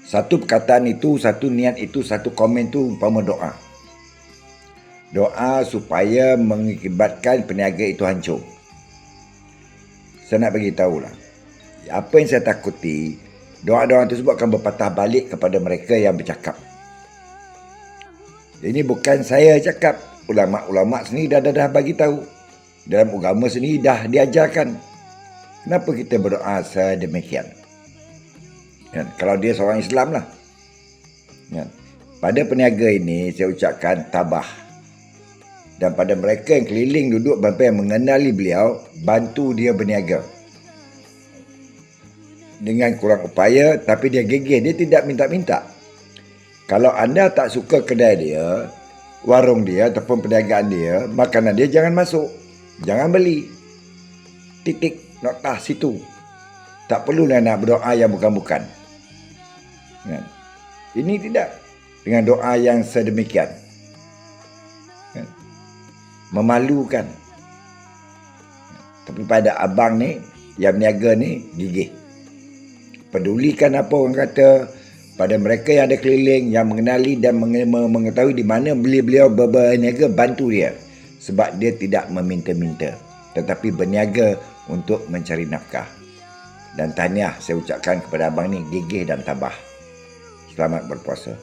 Satu perkataan itu, satu niat itu, satu komen itu umpama doa. Doa supaya mengakibatkan peniaga itu hancur. Saya nak bagi tahulah. Apa yang saya takuti, doa-doa tersebut akan berpatah balik kepada mereka yang bercakap. Ini bukan saya cakap, ulama-ulama sendiri dah bagi tahu. Dalam agama sendiri dah diajarkan. Kenapa kita berdoa sedemikian? Kan? Kalau dia seorang Islam lah. Kan? Pada peniaga ini saya ucapkan tabah. Dan pada mereka yang keliling duduk yang mengenali beliau, bantu dia berniaga. Dengan kurang upaya, tapi dia gigih, dia tidak minta-minta. Kalau anda tak suka kedai dia, warung dia ataupun perniagaan dia, makanan dia jangan masuk. Jangan beli. Titik, noktah situ. Tak perlulah nak berdoa yang bukan-bukan. Kan? Ini tidak. Dengan doa yang sedemikian. Kan? Memalukan. Tapi pada abang ni, yang berniaga ni, gigih. Pedulikan apa orang kata pada mereka yang ada keliling, yang mengenali dan mengetahui di mana beliau berniaga, bantu dia. Sebab dia tidak meminta-minta, tetapi berniaga untuk mencari nafkah. Dan tahniah saya ucapkan kepada abang ni, gigih dan tabah. Selamat berpuasa.